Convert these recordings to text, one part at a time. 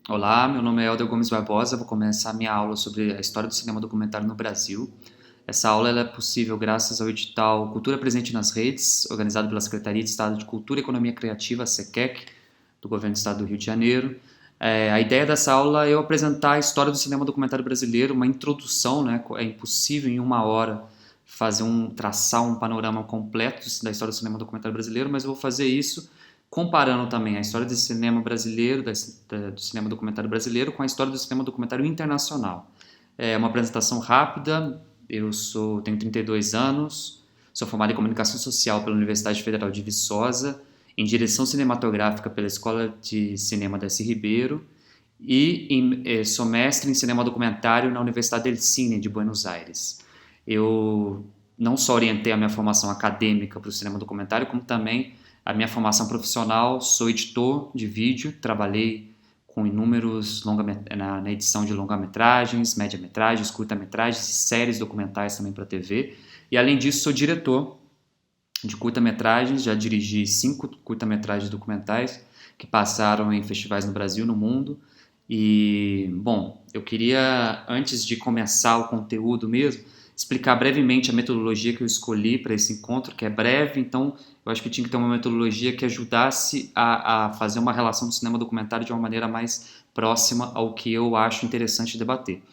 Olá, meu nome é Helder Gomes Barbosa. Vou começar minha aula sobre a história do cinema documentário no Brasil. Essa aula ela é possível graças ao edital Cultura Presente nas Redes, organizado pela Secretaria de Estado de Cultura e Economia Criativa, a SEQEC, do Governo do Estado do Rio de Janeiro. A ideia dessa aula é eu apresentar a história do cinema documentário brasileiro, uma introdução, né? É impossível em uma hora traçar um panorama completo da história do cinema documentário brasileiro, mas eu vou fazer isso comparando também a história do cinema brasileiro, do cinema documentário brasileiro, com a história do cinema documentário internacional. É uma apresentação rápida. Tenho 32 anos, sou formado em comunicação social pela Universidade Federal de Viçosa, em direção cinematográfica pela Escola de Cinema Darcy Ribeiro e sou mestre em cinema documentário na Universidade del Cine de Buenos Aires. Eu não só orientei a minha formação acadêmica para o cinema documentário, como também a minha formação profissional. Sou editor de vídeo, trabalhei com inúmeros na edição de longa-metragens, média-metragens, curta-metragens e séries documentais também para TV. E além disso, sou diretor de curta-metragens, já dirigi 5 curta-metragens documentais que passaram em festivais no Brasil e no mundo. E, bom, eu queria, antes de começar o conteúdo mesmo, explicar brevemente a metodologia que eu escolhi para esse encontro, que é breve. Então eu acho que tinha que ter uma metodologia que ajudasse a fazer uma relação do cinema documentário de uma maneira mais próxima ao que eu acho interessante debater.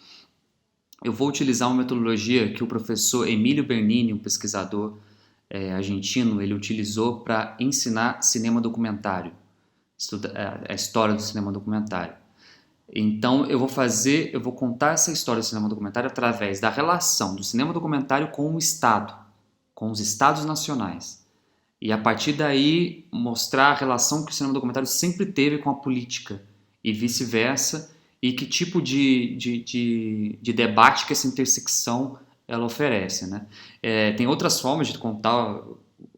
Eu vou utilizar uma metodologia que o professor Emílio Bernini, um pesquisador argentino, ele utilizou para ensinar cinema documentário, a história do cinema documentário. Então eu vou contar essa história do cinema documentário através da relação do cinema documentário com o Estado, com os Estados nacionais. E a partir daí mostrar a relação que o cinema documentário sempre teve com a política e vice-versa, e que tipo de debate que essa intersecção ela oferece, né? Tem outras formas de contar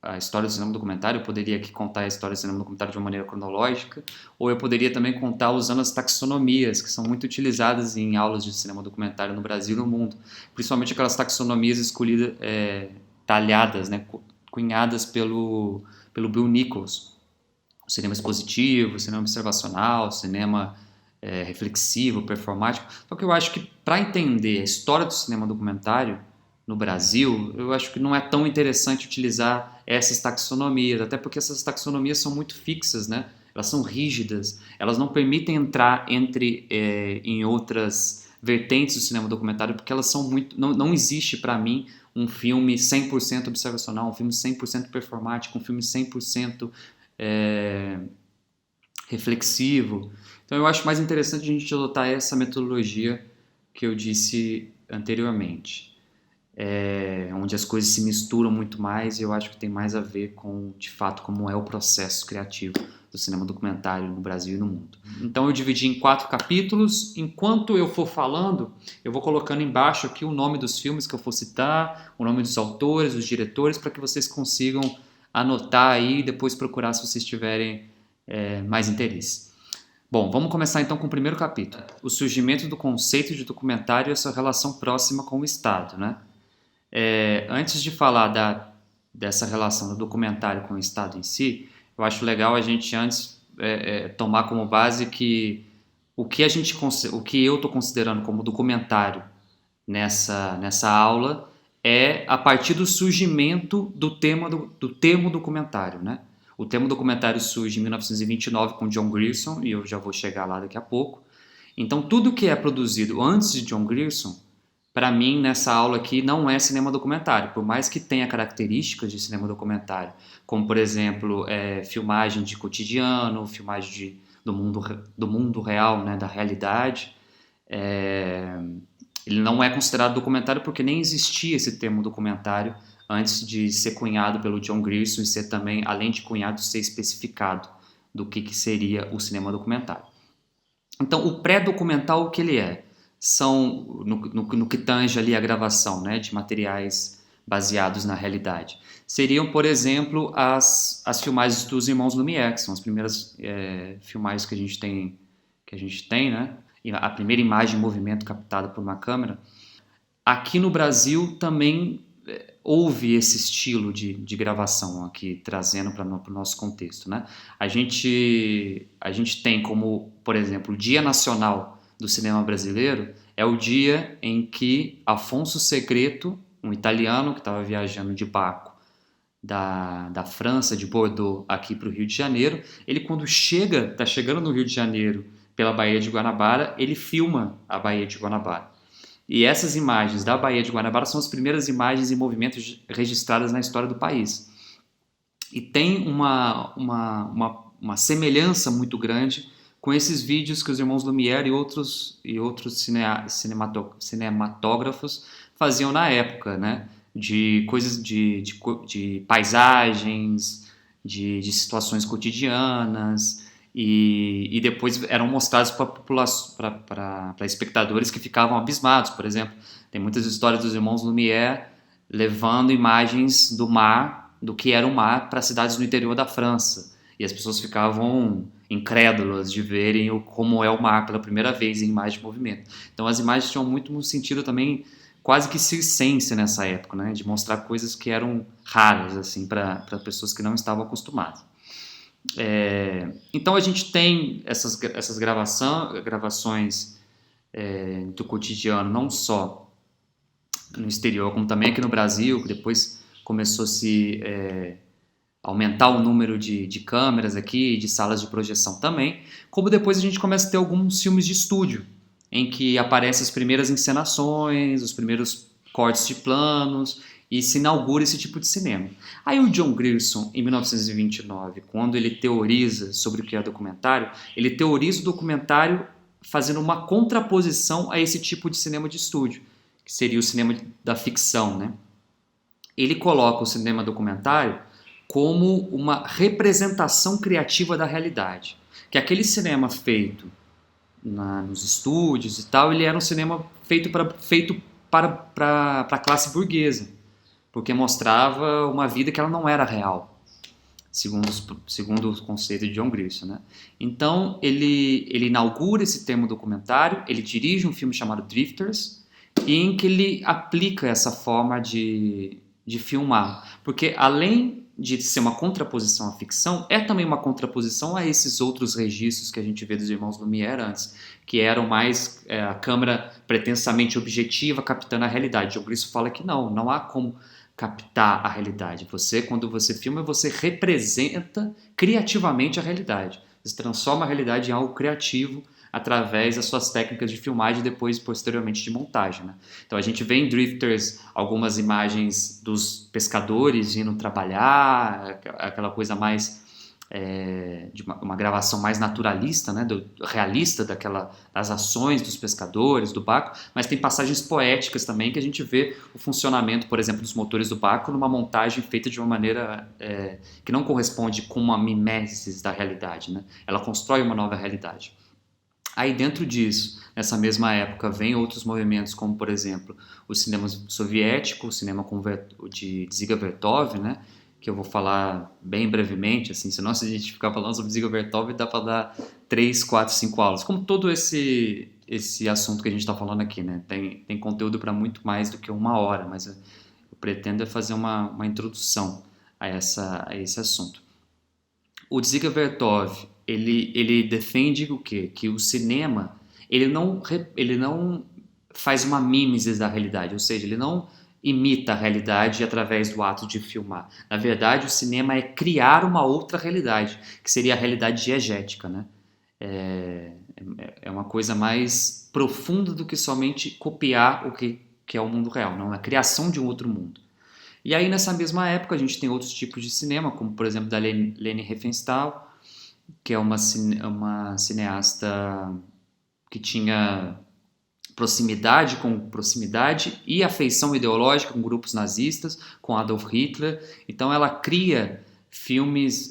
a história do cinema documentário. Eu poderia aqui contar a história do cinema documentário de uma maneira cronológica, ou eu poderia também contar usando as taxonomias, que são muito utilizadas em aulas de cinema documentário no Brasil e no mundo, principalmente aquelas taxonomias escolhidas, talhadas, né, cunhadas pelo Bill Nichols. O cinema expositivo, o cinema observacional, o cinema reflexivo, performático. Então, que eu acho que para entender a história do cinema documentário no Brasil, eu acho que não é tão interessante utilizar essas taxonomias, até porque essas taxonomias são muito fixas, né? Elas são rígidas, elas não permitem entrar em outras vertentes do cinema documentário, porque elas são muito... Não existe para mim um filme 100% observacional, um filme 100% performático, um filme 100% é, reflexivo. Então eu acho mais interessante a gente adotar essa metodologia que eu disse anteriormente, onde as coisas se misturam muito mais, e eu acho que tem mais a ver com, de fato, como é o processo criativo do cinema documentário no Brasil e no mundo. Então eu dividi em 4 capítulos. Enquanto eu for falando, eu vou colocando embaixo aqui o nome dos filmes que eu for citar, o nome dos autores, dos diretores, para que vocês consigam anotar aí e depois procurar se vocês tiverem mais interesse. Bom, vamos começar então com o primeiro capítulo. O surgimento do conceito de documentário e a sua relação próxima com o Estado, né? Antes de falar dessa relação do documentário com o Estado em si, eu acho legal a gente antes tomar como base que o que eu estou considerando como documentário nessa aula é a partir do surgimento do termo documentário, né? O termo documentário surge em 1929 com John Grierson, e eu já vou chegar lá daqui a pouco. Então, tudo que é produzido antes de John Grierson, para mim, nessa aula aqui, não é cinema documentário, por mais que tenha características de cinema documentário, como, por exemplo, filmagem de cotidiano, filmagem do mundo real, né, da realidade. Ele não é considerado documentário porque nem existia esse termo documentário antes de ser cunhado pelo John Grierson e ser também, além de cunhado, ser especificado do que seria o cinema documentário. Então, o pré-documental, o que ele é? São, no que tange ali a gravação, né, de materiais baseados na realidade. Seriam, por exemplo, as filmagens dos Irmãos Lumière, que são as primeiras filmagens que a gente tem, né? A primeira imagem em movimento captada por uma câmera. Aqui no Brasil também houve esse estilo de gravação aqui, trazendo para o nosso contexto, né? A gente tem como, por exemplo, o Dia Nacional do Cinema Brasileiro é o dia em que Afonso Segreto, um italiano que estava viajando de barco da França, de Bordeaux, aqui para o Rio de Janeiro, ele quando está chegando no Rio de Janeiro pela Baía de Guanabara, ele filma a Baía de Guanabara. E essas imagens da Baía de Guanabara são as primeiras imagens em movimento registradas na história do país. E tem uma semelhança muito grande com esses vídeos que os irmãos Lumière e outros cinematógrafos faziam na época, né? De coisas de paisagens, de situações cotidianas, e depois eram mostrados para espectadores que ficavam abismados. Por exemplo, tem muitas histórias dos irmãos Lumière levando imagens do mar, do que era o mar, para cidades no interior da França, e as pessoas ficavam incrédulas de verem como é o mar pela primeira vez em imagem de movimento. Então as imagens tinham muito um sentido também quase que circense nessa época, né, de mostrar coisas que eram raras assim para pessoas que não estavam acostumadas. Então a gente tem essas gravações do cotidiano, não só no exterior, como também aqui no Brasil, que depois começou a se aumentar o número de câmeras aqui, de salas de projeção também, como depois a gente começa a ter alguns filmes de estúdio, em que aparecem as primeiras encenações, os primeiros cortes de planos, e se inaugura esse tipo de cinema. Aí o John Grierson, em 1929, quando ele teoriza sobre o que é documentário, ele teoriza o documentário fazendo uma contraposição a esse tipo de cinema de estúdio, que seria o cinema da ficção, né? Ele coloca o cinema documentário como uma representação criativa da realidade, que aquele cinema feito nos estúdios e tal, ele era um cinema feito para a classe burguesa, porque mostrava uma vida que ela não era real, segundo o conceito de John Grierson, né? Então ele inaugura esse termo documentário, ele dirige um filme chamado Drifters, em que ele aplica essa forma de filmar, porque além de ser uma contraposição à ficção, é também uma contraposição a esses outros registros que a gente vê dos irmãos Lumière antes, que eram mais a câmera pretensamente objetiva, captando a realidade. John Grierson fala que não há como captar a realidade. Quando você filma, você representa criativamente a realidade. Você transforma a realidade em algo criativo através das suas técnicas de filmagem e depois, posteriormente, de montagem, né? Então a gente vê em Drifters algumas imagens dos pescadores indo trabalhar, aquela coisa mais de uma gravação mais naturalista, né, realista das ações dos pescadores, do barco, mas tem passagens poéticas também que a gente vê o funcionamento, por exemplo, dos motores do barco numa montagem feita de uma maneira que não corresponde com uma mimesis da realidade, né? Ela constrói uma nova realidade. Aí dentro disso, nessa mesma época, vem outros movimentos como, por exemplo, o cinema soviético, o cinema de Dziga Vertov, né, que eu vou falar bem brevemente, assim, senão se a gente ficar falando sobre Dziga Vertov, dá para dar 3, 4, 5 aulas, como todo esse assunto que a gente está falando aqui, né, tem conteúdo para muito mais do que 1 hora, mas eu pretendo fazer uma introdução a esse assunto. O Dziga Vertov, ele defende o quê? Que o cinema ele não faz uma mimesis da realidade, ou seja, ele não imita a realidade através do ato de filmar. Na verdade, o cinema é criar uma outra realidade, que seria a realidade diegética, né? É uma coisa mais profunda do que somente copiar o que é o mundo real, não é a criação de um outro mundo. E aí, nessa mesma época, a gente tem outros tipos de cinema, como, por exemplo, da Leni Riefenstahl, que é uma cineasta que tinha proximidade e afeição ideológica com grupos nazistas, com Adolf Hitler. Então ela cria filmes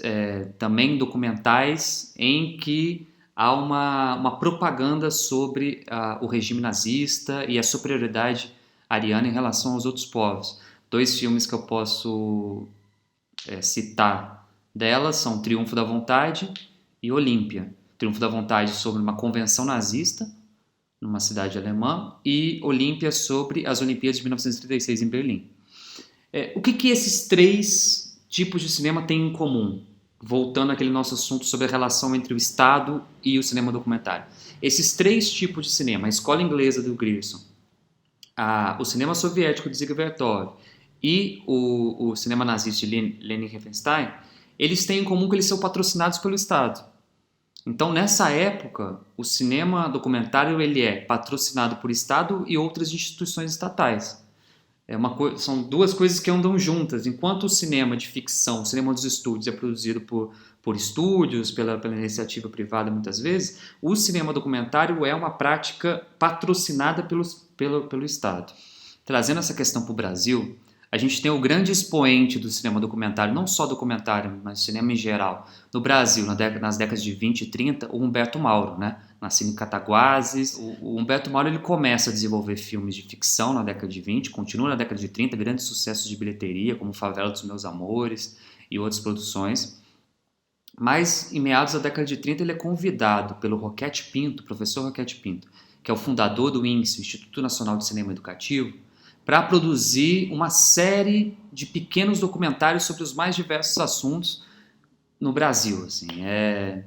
também documentais em que há uma propaganda sobre o regime nazista e a superioridade ariana em relação aos outros povos. 2 filmes que eu posso citar delas são Triunfo da Vontade e Olímpia. Triunfo da Vontade sobre uma convenção nazista numa cidade alemã e Olímpia sobre as Olimpíadas de 1936 em Berlim. O que esses três tipos de cinema têm em comum? Voltando àquele nosso assunto sobre a relação entre o Estado e o cinema documentário. Esses três tipos de cinema, a escola inglesa do Grierson, o cinema soviético de Ziegler Vertov e o cinema nazista de Leni Riefenstahl, eles têm em comum que eles são patrocinados pelo Estado. Então, nessa época, o cinema documentário ele é patrocinado por Estado e outras instituições estatais. São duas coisas que andam juntas. Enquanto o cinema de ficção, o cinema dos estúdios é produzido por estúdios, pela iniciativa privada muitas vezes, o cinema documentário é uma prática patrocinada pelo Estado. Trazendo essa questão para o Brasil, a gente tem o grande expoente do cinema documentário, não só documentário, mas cinema em geral, no Brasil, nas décadas de 20 e 30, o Humberto Mauro, né? Nascido em Cataguases. O Humberto Mauro ele começa a desenvolver filmes de ficção na década de 20, continua na década de 30, grandes sucessos de bilheteria, como Favela dos Meus Amores e outras produções. Mas, em meados da década de 30, ele é convidado pelo Roquete Pinto, professor Roquete Pinto, que é o fundador do INSE, o Instituto Nacional de Cinema Educativo, para produzir uma série de pequenos documentários sobre os mais diversos assuntos no Brasil, assim,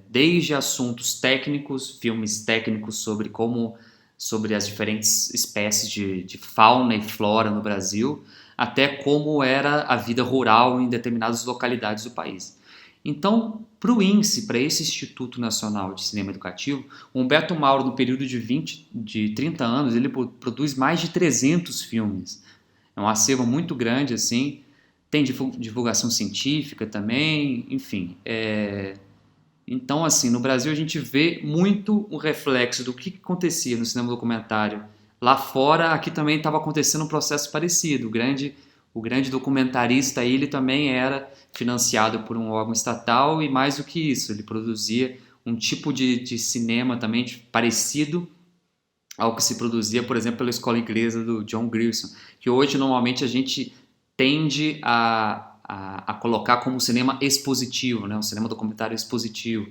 desde assuntos técnicos, filmes técnicos sobre as diferentes espécies de fauna e flora no Brasil, até como era a vida rural em determinadas localidades do país. Então, para o INSE, para esse Instituto Nacional de Cinema Educativo, o Humberto Mauro, no período de 30 anos, ele produz mais de 300 filmes. É um acervo muito grande, assim. Tem divulgação científica também, enfim. Então, assim, no Brasil a gente vê muito um reflexo do que acontecia no cinema documentário. Lá fora, aqui também estava acontecendo um processo parecido. O grande documentarista, ele também era financiado por um órgão estatal e mais do que isso, ele produzia um tipo de cinema também parecido ao que se produzia, por exemplo, pela escola inglesa do John Grierson, que hoje normalmente a gente tende a colocar como cinema expositivo, né? Um cinema documentário expositivo,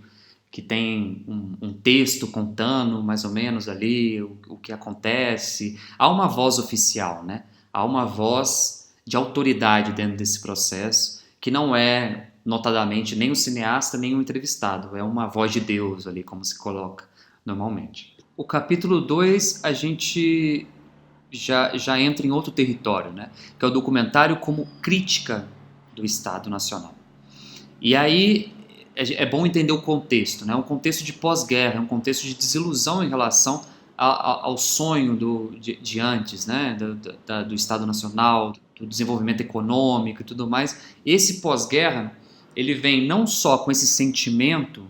que tem um texto contando mais ou menos ali o que acontece. Há uma voz oficial, né? Há uma voz de autoridade dentro desse processo, que não é, notadamente, nem o cineasta, nem o entrevistado. É uma voz de Deus ali, como se coloca normalmente. O capítulo 2, a gente já entra em outro território, né? Que é o documentário como crítica do Estado Nacional. E aí é bom entender o contexto, né? Um contexto de pós-guerra, um contexto de desilusão em relação ao sonho de antes, né? Do Estado Nacional, do desenvolvimento econômico e tudo mais. Esse pós-guerra, ele vem não só com esse sentimento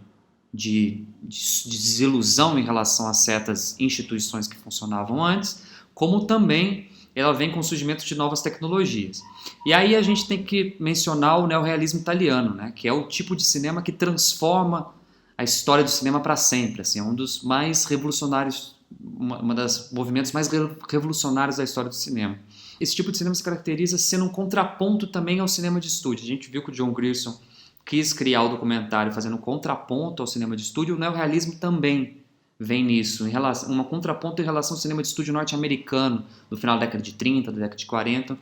de desilusão em relação a certas instituições que funcionavam antes, como também ela vem com o surgimento de novas tecnologias. E aí a gente tem que mencionar o neorrealismo italiano, né, que é o tipo de cinema que transforma a história do cinema para sempre. Assim, é um dos mais revolucionários, uma das movimentos mais revolucionários da história do cinema. Esse tipo de cinema se caracteriza sendo um contraponto também ao cinema de estúdio. A gente viu que o John Grierson quis criar o documentário fazendo um contraponto ao cinema de estúdio. O neorrealismo também vem nisso, uma contraponto em relação ao cinema de estúdio norte-americano do final da década de 30, da década de 40.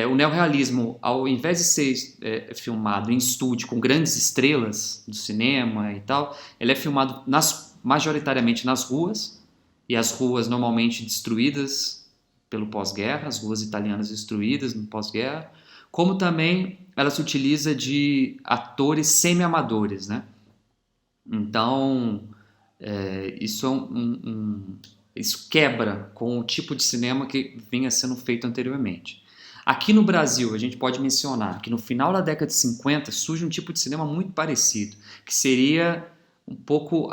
O neorrealismo, ao invés de ser filmado em estúdio com grandes estrelas do cinema e tal, ele é filmado majoritariamente nas ruas, e as ruas normalmente destruídas pelo pós-guerra, as ruas italianas destruídas no pós-guerra, como também ela se utiliza de atores semi-amadores, né? Então, isso quebra com o tipo de cinema que vinha sendo feito anteriormente. Aqui no Brasil, a gente pode mencionar que no final da década de 50 surge um tipo de cinema muito parecido, que seria um pouco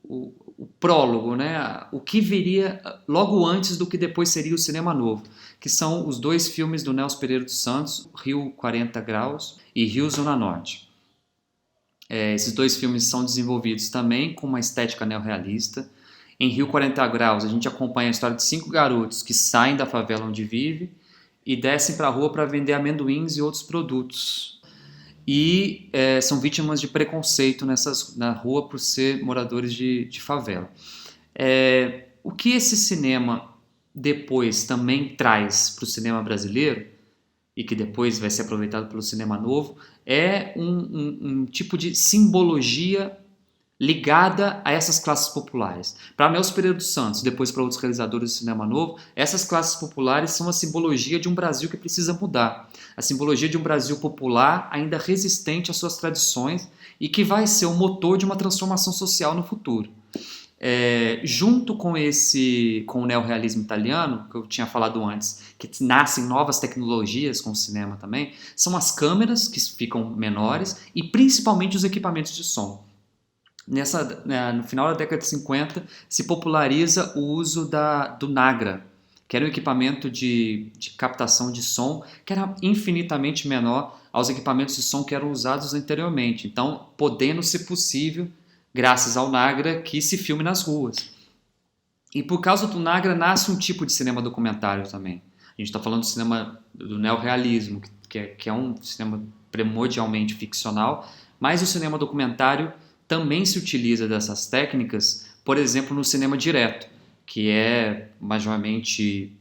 o prólogo, né? O que viria logo antes do que depois seria o cinema novo, que são os dois filmes do Nelson Pereira dos Santos, Rio 40 Graus e Rio Zona Norte. Esses dois filmes são desenvolvidos também com uma estética neorrealista. Em Rio 40 Graus, a gente acompanha a história de 5 garotos que saem da favela onde vivem e descem para a rua para vender amendoins e outros produtos. E são vítimas de preconceito na rua por ser moradores de favela. O que esse cinema depois também traz para o cinema brasileiro, e que depois vai ser aproveitado pelo cinema novo, é um tipo de simbologia ligada a essas classes populares. Para Nelson Pereira dos Santos, depois para outros realizadores do cinema novo, essas classes populares são a simbologia de um Brasil que precisa mudar. A simbologia de um Brasil popular ainda resistente às suas tradições e que vai ser o motor de uma transformação social no futuro. Junto com com o neorrealismo italiano, que eu tinha falado antes, que nascem novas tecnologias com o cinema também, são as câmeras, que ficam menores, e principalmente os equipamentos de som. No final da década de 50, se populariza o uso do Nagra, que era um equipamento de captação de som que era infinitamente menor aos equipamentos de som que eram usados anteriormente. Então, podendo ser possível, graças ao Nagra, que se filme nas ruas. E por causa do Nagra nasce um tipo de cinema documentário também. A gente está falando do cinema do neorrealismo, que é um cinema primordialmente ficcional, mas o cinema documentário também se utiliza dessas técnicas, por exemplo, no cinema direto, que é majormente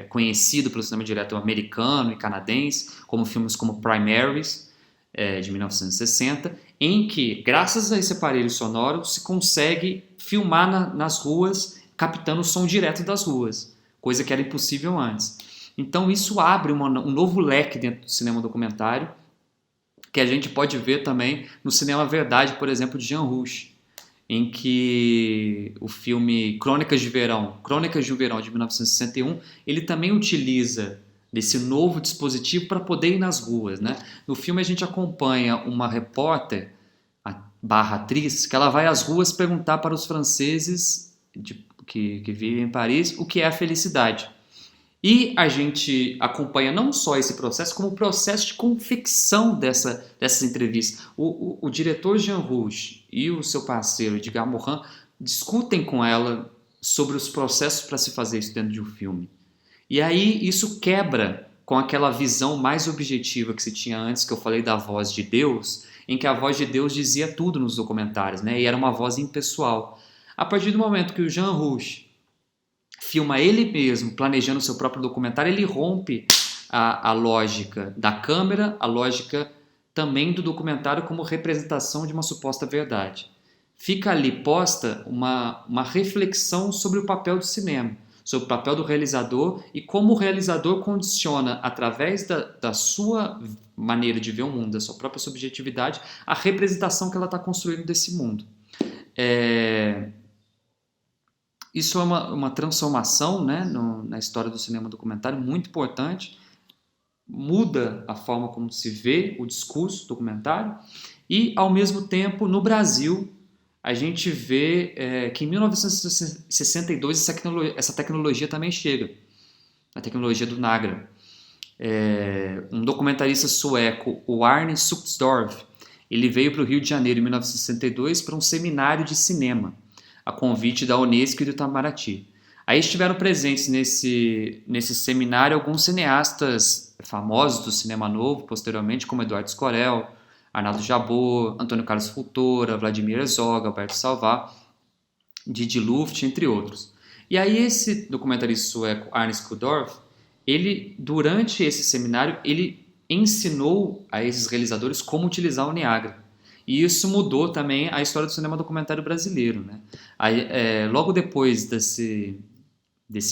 conhecido pelo cinema direto americano e canadense, como filmes como Primaries, de 1960, em que, graças a esse aparelho sonoro, se consegue filmar nas ruas, captando o som direto das ruas, coisa que era impossível antes. Então isso abre um novo leque dentro do cinema documentário, que a gente pode ver também no cinema Verdade, por exemplo, de Jean Rouch, em que o filme Crônicas de Verão de 1961, ele também utiliza desse novo dispositivo para poder ir nas ruas, né? No filme a gente acompanha uma repórter barra atriz que ela vai às ruas perguntar para os franceses que vivem em Paris o que é a felicidade. E a gente acompanha não só esse processo, como o processo de confecção dessas entrevistas. O diretor Jean Rouch e o seu parceiro Edgar Morin discutem com ela sobre os processos para se fazer isso dentro de um filme. E aí isso quebra com aquela visão mais objetiva que se tinha antes, que eu falei da voz de Deus, em que a voz de Deus dizia tudo nos documentários, né? E era uma voz impessoal. A partir do momento que o Jean Rouch filma ele mesmo, planejando o seu próprio documentário, ele rompe a lógica da câmera, a lógica também do documentário como representação de uma suposta verdade. Fica ali posta uma reflexão sobre o papel do cinema, sobre o papel do realizador e como o realizador condiciona, através da sua maneira de ver o mundo, da sua própria subjetividade, a representação que ela está construindo desse mundo. Isso é uma transformação, né, na história do cinema documentário muito importante, muda a forma como se vê o discurso documentário e, ao mesmo tempo, no Brasil, a gente vê que em 1962 essa tecnologia também chega, a tecnologia do Nagra. Um documentarista sueco, o Arne Suxdorf, ele veio para o Rio de Janeiro em 1962 para um seminário de cinema, a convite da Unesco e do Itamaraty. Aí estiveram presentes nesse seminário alguns cineastas famosos do cinema novo, posteriormente, como Eduardo Scorel, Arnaldo Jabor, Antônio Carlos Fultora, Vladimir Herzog, Alberto Salvá, Didi Luft, entre outros. E aí esse documentarista sueco, Arne Skudorf, ele, durante esse seminário, ele ensinou a esses realizadores como utilizar o Niagara. E isso mudou também a história do cinema documentário brasileiro, né? Aí, logo depois desse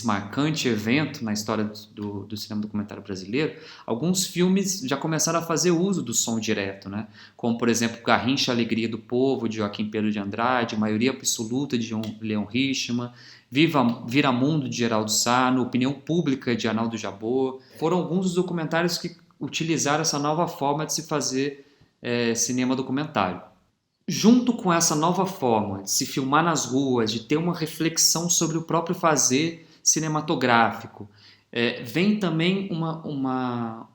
marcante evento na história do cinema documentário brasileiro, alguns filmes já começaram a fazer uso do som direto, né? Como, por exemplo, Garrincha, Alegria do Povo, de Joaquim Pedro de Andrade, Maioria Absoluta, de Leon Richman, Viramundo, de Geraldo Sarno, Opinião Pública, de Arnaldo Jabor. Foram alguns dos documentários que utilizaram essa nova forma de se fazer cinema documentário. Junto com essa nova forma de se filmar nas ruas, de ter uma reflexão sobre o próprio fazer cinematográfico, vem também um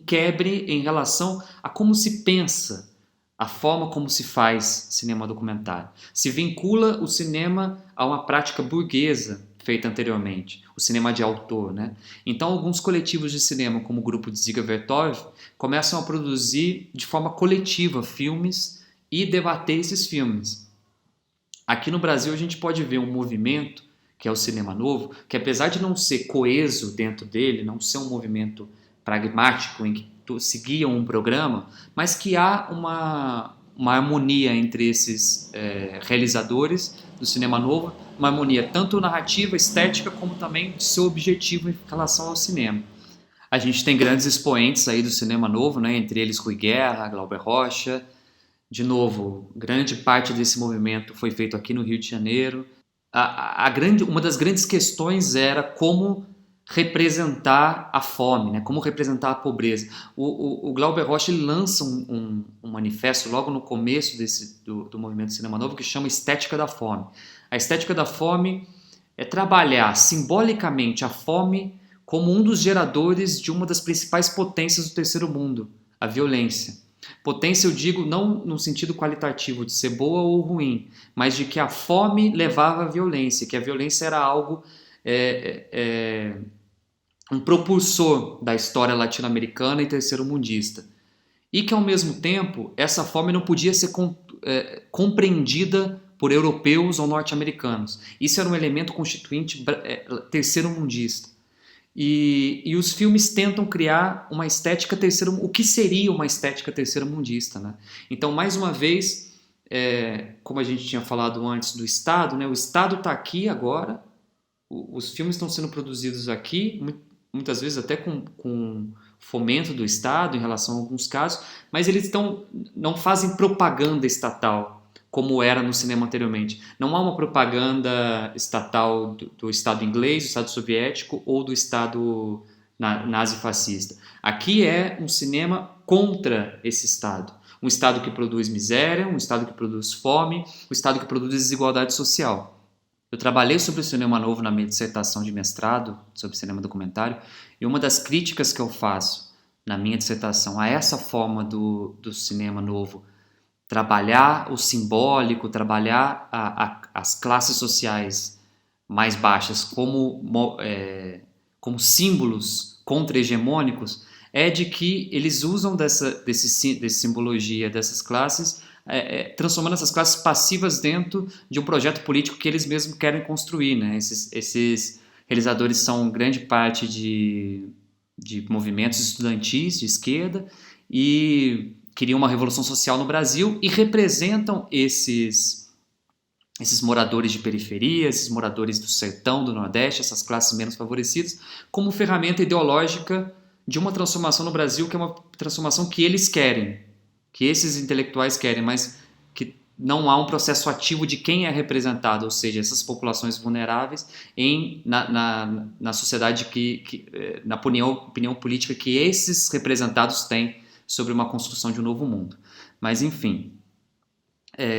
quebre em relação a como se pensa, a forma como se faz cinema documentário. Se vincula o cinema a uma prática burguesa feita anteriormente, o cinema de autor, né? Então, alguns coletivos de cinema, como o grupo de Ziga Vertov, começam a produzir de forma coletiva filmes e debater esses filmes. Aqui no Brasil, a gente pode ver um movimento que é o cinema novo, que apesar de não ser coeso dentro dele, não ser um movimento pragmático em que seguiam um programa, mas que há uma harmonia entre esses realizadores do cinema novo, uma harmonia tanto narrativa, estética, como também de seu objetivo em relação ao cinema. A gente tem grandes expoentes aí do cinema novo, né? Entre eles Rui Guerra, Glauber Rocha. De novo, grande parte desse movimento foi feito aqui no Rio de Janeiro. Uma das grandes questões era como representar a fome, né? Como representar a pobreza. O Glauber Rocha ele lança um manifesto logo no começo do movimento Cinema Novo que chama Estética da Fome. A estética da fome é trabalhar simbolicamente a fome como um dos geradores de uma das principais potências do terceiro mundo, a violência. Potência eu digo não no sentido qualitativo de ser boa ou ruim, mas de que a fome levava à violência, que a violência era algo um propulsor da história latino-americana e terceiro-mundista. E que, ao mesmo tempo, essa fome não podia ser compreendida por europeus ou norte-americanos. Isso era um elemento constituinte terceiro-mundista. E os filmes tentam criar uma estética o que seria uma estética terceiro-mundista, né? Então, mais uma vez, como a gente tinha falado antes do Estado, né? O Estado está aqui agora, os filmes estão sendo produzidos aqui, muitas vezes até com fomento do Estado em relação a alguns casos, mas eles não fazem propaganda estatal, como era no cinema anteriormente. Não há uma propaganda estatal do Estado inglês, do Estado soviético ou do Estado nazi-fascista. Aqui é um cinema contra esse Estado. Um Estado que produz miséria, um Estado que produz fome, um Estado que produz desigualdade social. Eu trabalhei sobre o cinema novo na minha dissertação de mestrado, sobre cinema documentário, e uma das críticas que eu faço na minha dissertação a essa forma do cinema novo, trabalhar o simbólico, trabalhar as classes sociais mais baixas como símbolos contra-hegemônicos, é de que eles usam desse simbologia dessas classes, transformando essas classes passivas dentro de um projeto político que eles mesmos querem construir, né? Esses realizadores são grande parte de movimentos estudantis de esquerda e queriam uma revolução social no Brasil e representam esses moradores de periferia, esses moradores do sertão, do Nordeste, essas classes menos favorecidas, como ferramenta ideológica de uma transformação no Brasil que é uma transformação que eles querem, que esses intelectuais querem, mas que não há um processo ativo de quem é representado, ou seja, essas populações vulneráveis na sociedade, na opinião política que esses representados têm sobre uma construção de um novo mundo. Mas, enfim,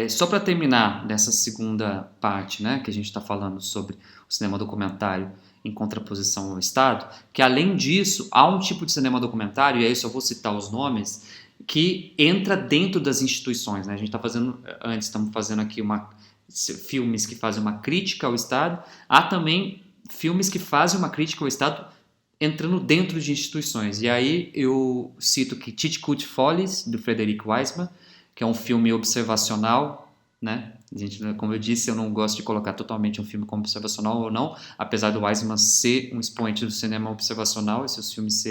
só para terminar nessa segunda parte, né, que a gente está falando sobre o cinema documentário em contraposição ao Estado, que além disso, há um tipo de cinema documentário, e aí só vou citar os nomes, que entra dentro das instituições, né? A gente estamos fazendo aqui filmes que fazem uma crítica ao Estado, há também filmes que fazem uma crítica ao Estado entrando dentro de instituições. E aí eu cito que Titchcut Follies, do Frederick Wiseman, que é um filme observacional, né? Como eu disse, eu não gosto de colocar totalmente um filme como observacional ou não, apesar do Wiseman ser um expoente do cinema observacional, e seus filmes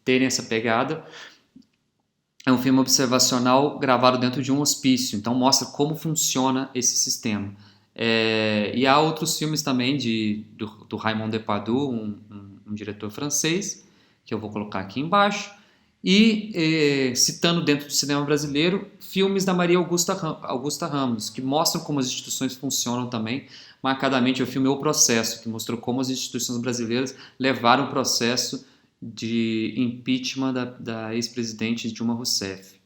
terem essa pegada. É um filme observacional gravado dentro de um hospício, então mostra como funciona esse sistema. E há outros filmes também do Raymond Depardieu, um diretor francês, que eu vou colocar aqui embaixo, e citando dentro do cinema brasileiro, filmes da Maria Augusta Ramos, que mostram como as instituições funcionam também, marcadamente o filme O Processo, que mostrou como as instituições brasileiras levaram o processo de impeachment da ex-presidente Dilma Rousseff.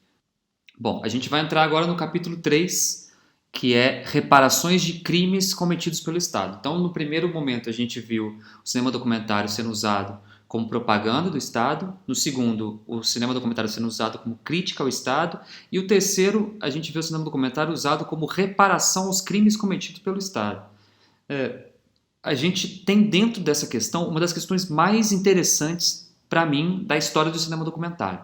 Bom, a gente vai entrar agora no capítulo 3, que é reparações de crimes cometidos pelo Estado. Então, no primeiro momento, a gente viu o cinema documentário sendo usado como propaganda do Estado. No segundo, o cinema documentário sendo usado como crítica ao Estado. E o terceiro, a gente viu o cinema documentário usado como reparação aos crimes cometidos pelo Estado. A gente tem dentro dessa questão uma das questões mais interessantes para mim da história do cinema documentário,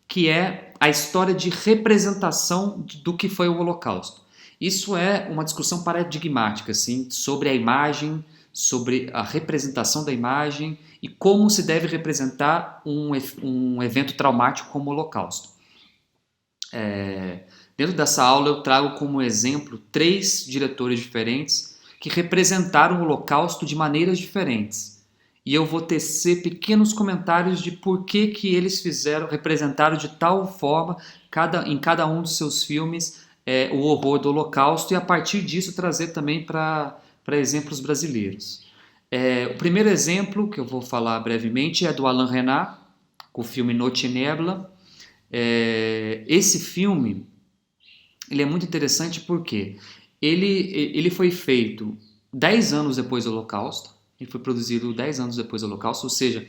que é a história de representação do que foi o Holocausto. Isso é uma discussão paradigmática, assim, sobre a imagem, sobre a representação da imagem e como se deve representar um evento traumático como o Holocausto. Dentro dessa aula eu trago como exemplo 3 diretores diferentes que representaram o Holocausto de maneiras diferentes. E eu vou tecer pequenos comentários de por que eles representaram de tal forma em cada um dos seus filmes o horror do Holocausto, e a partir disso trazer também para exemplos brasileiros. O primeiro exemplo que eu vou falar brevemente é do Alain Resnais, com o filme Noite e Nebla. Esse filme ele é muito interessante porque ele foi feito 10 anos depois do Holocausto. Ele foi produzido 10 anos depois do Holocausto, ou seja,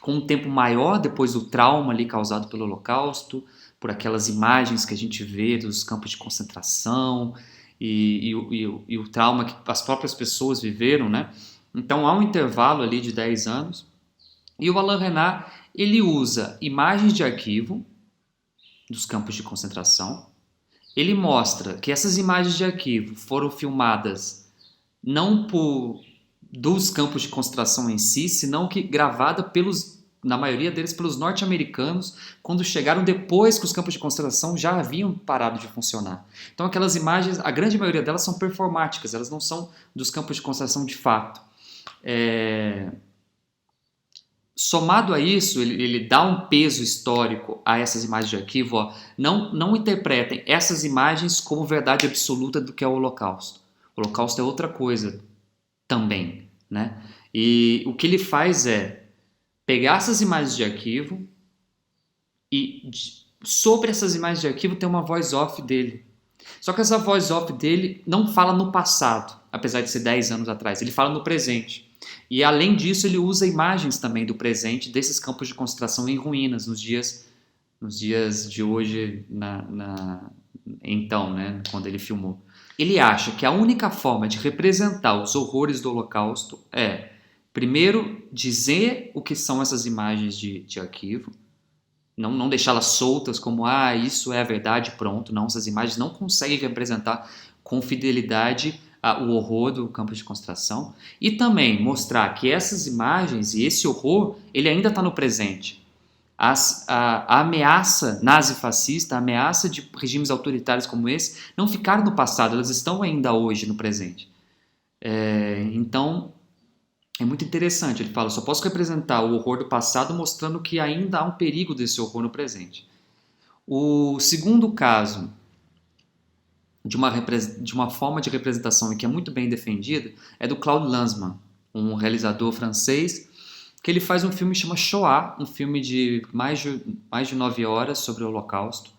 com um tempo maior depois do trauma ali causado pelo Holocausto, por aquelas imagens que a gente vê dos campos de concentração e o trauma que as próprias pessoas viveram, né? Então há um intervalo ali de 10 anos. E o Alain Resnais, ele usa imagens de arquivo dos campos de concentração. Ele mostra que essas imagens de arquivo foram filmadas não dos campos de concentração em si, senão que gravada na maioria deles pelos norte-americanos, quando chegaram depois que os campos de concentração já haviam parado de funcionar. Então aquelas imagens, a grande maioria delas são performáticas, elas não são dos campos de concentração de fato. Somado a isso, ele dá um peso histórico a essas imagens de arquivo. Não interpretem essas imagens como verdade absoluta do que é o Holocausto. O Holocausto é outra coisa também, né? E o que ele faz é pegar essas imagens de arquivo e sobre essas imagens de arquivo tem uma voice off dele. Só que essa voice off dele não fala no passado, apesar de ser 10 anos atrás, ele fala no presente. E além disso ele usa imagens também do presente desses campos de concentração em ruínas nos dias de hoje, então, né, quando ele filmou. Ele acha que a única forma de representar os horrores do Holocausto é, primeiro, dizer o que são essas imagens de arquivo, não deixá-las soltas como, isso é a verdade, pronto. Não, essas imagens não conseguem representar com fidelidade o horror do campo de concentração. E também mostrar que essas imagens e esse horror, ele ainda está no presente. A ameaça nazi-fascista, a ameaça de regimes autoritários como esse, não ficaram no passado, elas estão ainda hoje no presente. Então, é muito interessante. Ele fala, só posso representar o horror do passado mostrando que ainda há um perigo desse horror no presente. O segundo caso de uma forma de representação que é muito bem defendida é do Claude Lanzmann, um realizador francês, que ele faz um filme que chama Shoah, um filme de mais de 9 horas sobre o Holocausto.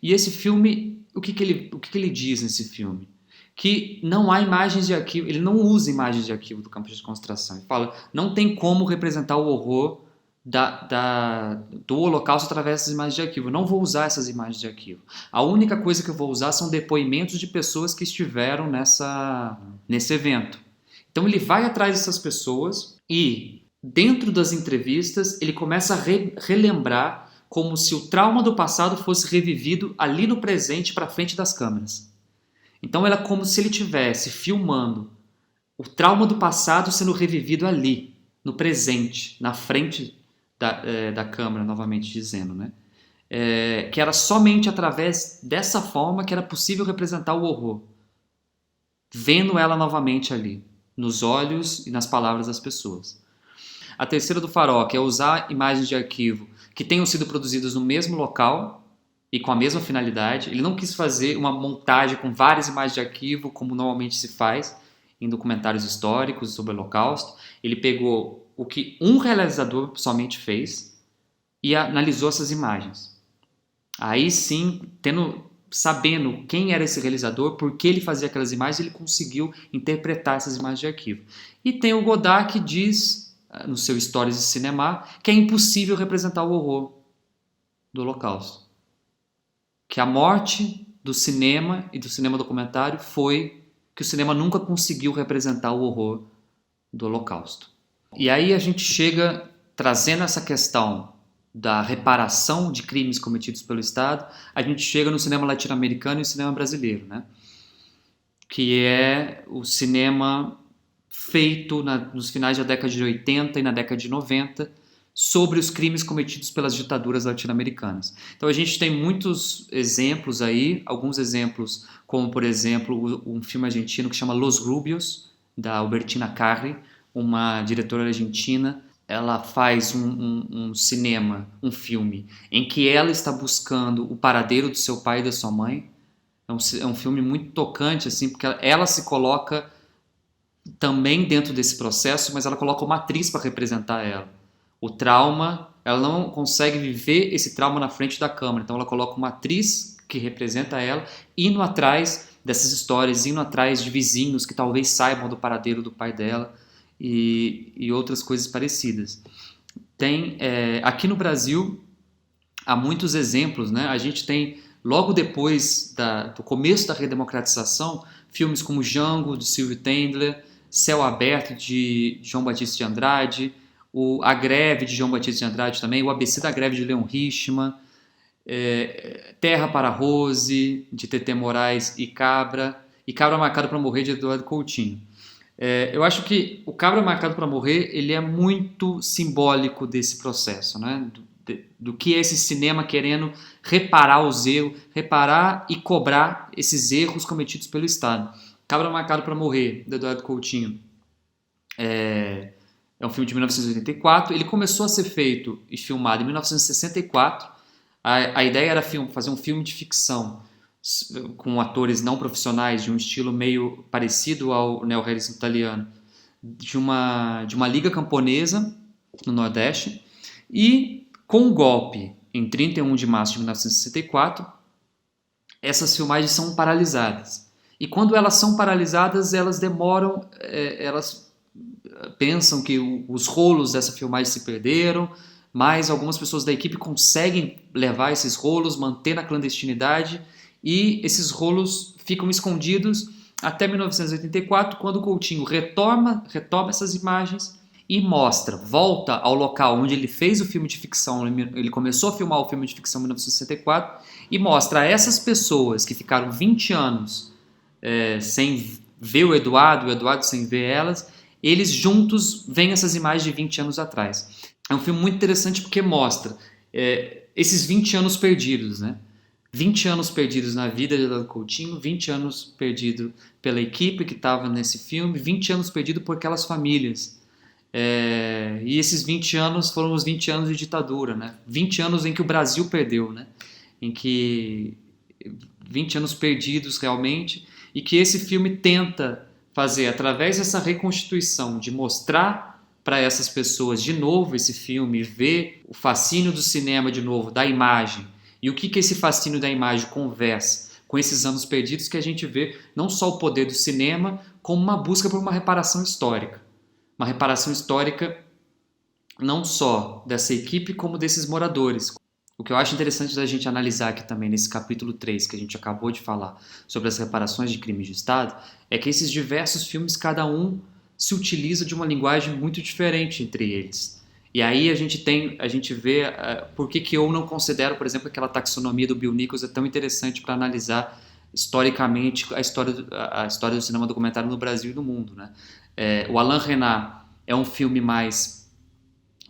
E esse filme, o que ele diz nesse filme? Que não há imagens de arquivo, ele não usa imagens de arquivo do campo de concentração. Ele fala, não tem como representar o horror do Holocausto através dessas imagens de arquivo. Não vou usar essas imagens de arquivo. A única coisa que eu vou usar são depoimentos de pessoas que estiveram nesse evento. Então ele vai atrás dessas pessoas e, dentro das entrevistas, ele começa a relembrar como se o trauma do passado fosse revivido ali no presente para frente das câmeras. Então era como se ele estivesse filmando o trauma do passado sendo revivido ali, no presente, na frente da câmera, novamente dizendo, né? Que era somente através dessa forma que era possível representar o horror, vendo ela novamente ali, nos olhos e nas palavras das pessoas. A terceira do Farol, que é usar imagens de arquivo que tenham sido produzidas no mesmo local e com a mesma finalidade. Ele não quis fazer uma montagem com várias imagens de arquivo, como normalmente se faz em documentários históricos sobre o Holocausto. Ele pegou o que um realizador somente fez e analisou essas imagens. Aí sim, sabendo quem era esse realizador, por que ele fazia aquelas imagens, ele conseguiu interpretar essas imagens de arquivo. E tem o Godard que diz, no seu Histórias de Cinema, que é impossível representar o horror do Holocausto. Que a morte do cinema e do cinema documentário foi que o cinema nunca conseguiu representar o horror do Holocausto. E aí a gente chega, trazendo essa questão da reparação de crimes cometidos pelo Estado, a gente chega no cinema latino-americano e no cinema brasileiro, né? Que é o cinema feito nos finais da década de 80 e na década de 90 sobre os crimes cometidos pelas ditaduras latino-americanas. Então a gente tem muitos exemplos aí, alguns exemplos como, por exemplo, um filme argentino que chama Los Rubios, da Albertina Carri, uma diretora argentina. Ela faz um cinema, um filme, em que ela está buscando o paradeiro do seu pai e da sua mãe. É um filme muito tocante, assim, porque ela se coloca também dentro desse processo, mas ela coloca uma atriz para representar ela. O trauma, ela não consegue viver esse trauma na frente da câmera, então ela coloca uma atriz que representa ela, indo atrás dessas histórias, indo atrás de vizinhos que talvez saibam do paradeiro do pai dela e outras coisas parecidas. Tem, aqui no Brasil, há muitos exemplos, né? A gente tem, logo depois do começo da redemocratização, filmes como Django, de Silvio Tendler, Céu Aberto, de João Batista de Andrade, A Greve, de João Batista de Andrade também, O ABC da Greve, de Leon Richman, Terra para Rose, de Tetê Moraes e Cabra Marcado para Morrer, de Eduardo Coutinho. Eu acho que o Cabra Marcado para Morrer ele é muito simbólico desse processo, né? Do que é esse cinema querendo reparar os erros, reparar e cobrar esses erros cometidos pelo Estado. Cabra Marcado para Morrer, de Eduardo Coutinho, é um filme de 1984. Ele começou a ser feito e filmado em 1964. A ideia era fazer um filme de ficção com atores não profissionais, de um estilo meio parecido ao neorrealismo italiano, de uma liga camponesa no Nordeste, e com o golpe em 31 de março de 1964, essas filmagens são paralisadas. E quando elas são paralisadas, elas demoram, elas pensam que os rolos dessa filmagem se perderam, mas algumas pessoas da equipe conseguem levar esses rolos, manter na clandestinidade, e esses rolos ficam escondidos até 1984, quando o Coutinho retoma essas imagens e volta ao local onde ele fez o filme de ficção. Ele começou a filmar o filme de ficção em 1964 e mostra a essas pessoas que ficaram 20 anos sem ver o Eduardo sem ver elas, eles juntos veem essas imagens de 20 anos atrás. É um filme muito interessante porque mostra esses 20 anos perdidos, né? 20 anos perdidos na vida de Eduardo Coutinho, 20 anos perdido pela equipe que estava nesse filme, 20 anos perdido por aquelas famílias. E esses 20 anos foram os 20 anos de ditadura, né? 20 anos em que o Brasil perdeu, né? 20 anos perdidos realmente, e que esse filme tenta fazer, através dessa reconstituição, de mostrar para essas pessoas de novo esse filme, ver o fascínio do cinema de novo, da imagem, e o que esse fascínio da imagem conversa com esses anos perdidos, que a gente vê não só o poder do cinema, como uma busca por uma reparação histórica. Uma reparação histórica não só dessa equipe, como desses moradores. O que eu acho interessante da gente analisar aqui também nesse capítulo 3, que a gente acabou de falar, sobre as reparações de crimes de Estado, é que esses diversos filmes, cada um se utiliza de uma linguagem muito diferente entre eles. E aí a gente vê por que eu não considero, por exemplo, aquela taxonomia do Bill Nichols é tão interessante para analisar historicamente a história do cinema documentário no Brasil e no mundo, né? O Alain Renard é um filme mais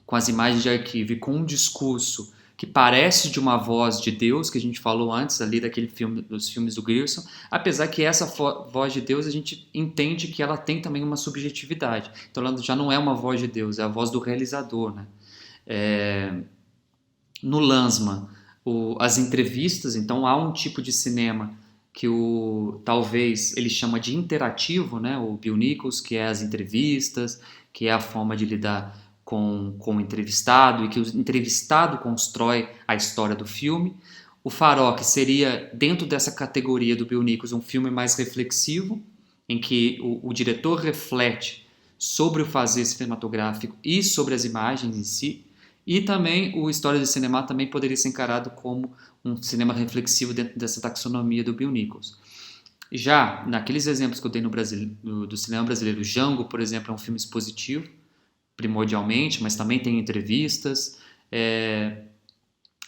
com as imagens de arquivo e com um discurso que parece de uma voz de Deus, que a gente falou antes ali daquele filme, dos filmes do Grierson, apesar que essa voz de Deus a gente entende que ela tem também uma subjetividade. Então ela já não é uma voz de Deus, é a voz do realizador, né? No Lanzmann, as entrevistas, então há um tipo de cinema que talvez ele chama de interativo, né? O Bill Nichols, que é as entrevistas, que é a forma de lidar com o entrevistado, e que o entrevistado constrói a história do filme. O Farol, que seria, dentro dessa categoria do Bill Nichols, um filme mais reflexivo, em que o diretor reflete sobre o fazer cinematográfico e sobre as imagens em si. E também o História do Cinema também poderia ser encarado como um cinema reflexivo dentro dessa taxonomia do Bill Nichols. Já naqueles exemplos que eu dei do cinema brasileiro, Django, por exemplo, é um filme expositivo, primordialmente, mas também tem entrevistas.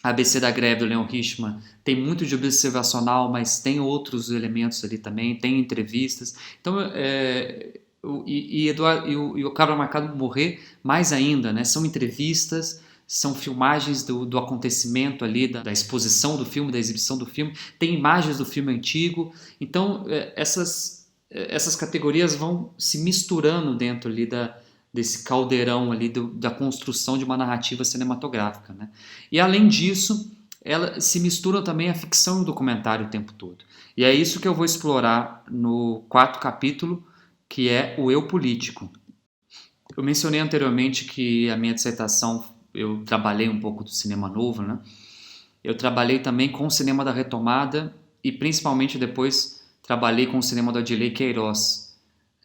ABC da Greve, do Leon Richman, tem muito de observacional, mas tem outros elementos ali também, tem entrevistas. Então, E o Cabra Marcado morrer mais ainda, né? São entrevistas, são filmagens do acontecimento ali, da exposição do filme, da exibição do filme, tem imagens do filme antigo. Então, essas categorias vão se misturando dentro ali desse caldeirão ali da construção de uma narrativa cinematográfica, né? E além disso, ela se mistura também a ficção e o documentário o tempo todo. E é isso que eu vou explorar no quarto capítulo, que é o eu político. Eu mencionei anteriormente que a minha dissertação, eu trabalhei um pouco do cinema novo, né? Eu trabalhei também com o cinema da retomada e principalmente depois trabalhei com o cinema do Adilei Queiroz.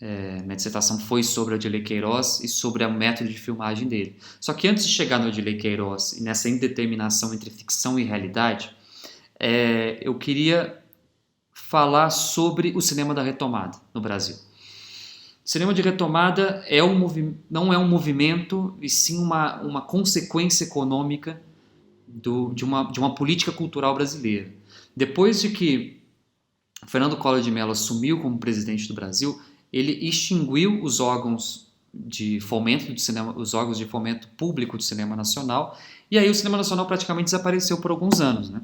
Minha dissertação foi sobre o Adilei Queiroz e sobre o método de filmagem dele. Só que antes de chegar no Adilei Queiroz e nessa indeterminação entre ficção e realidade, eu queria falar sobre o cinema da retomada no Brasil. O cinema de retomada não é um movimento, e sim uma consequência econômica de uma política cultural brasileira. Depois de que Fernando Collor de Mello assumiu como presidente do Brasil, ele extinguiu os órgãos de fomento do cinema, os órgãos de fomento público do cinema nacional, e aí o cinema nacional praticamente desapareceu por alguns anos, né?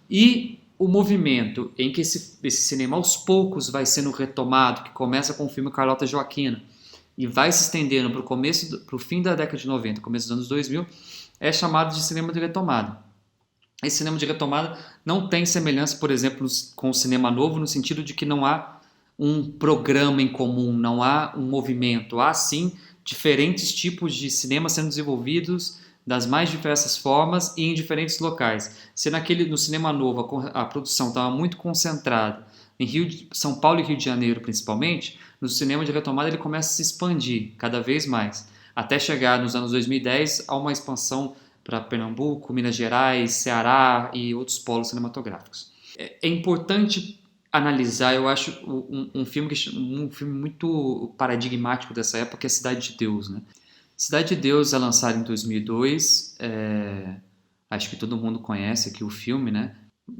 E o movimento em que esse cinema aos poucos vai sendo retomado, que começa com o filme Carlota Joaquina e vai se estendendo para o fim da década de 90, começo dos anos 2000, é chamado de cinema de retomada. Esse cinema de retomada não tem semelhança, por exemplo, com o cinema novo, no sentido de que não há um programa em comum, não há um movimento, há sim diferentes tipos de cinema sendo desenvolvidos das mais diversas formas e em diferentes locais. Se no cinema novo a produção estava muito concentrada em São Paulo e Rio de Janeiro principalmente, no cinema de retomada ele começa a se expandir cada vez mais, até chegar nos anos 2010 a uma expansão para Pernambuco, Minas Gerais, Ceará e outros polos cinematográficos. É importante analisar, eu acho, um filme muito paradigmático dessa época, que é Cidade de Deus, né? Cidade de Deus é lançado em 2002, acho que todo mundo conhece aqui o filme, né?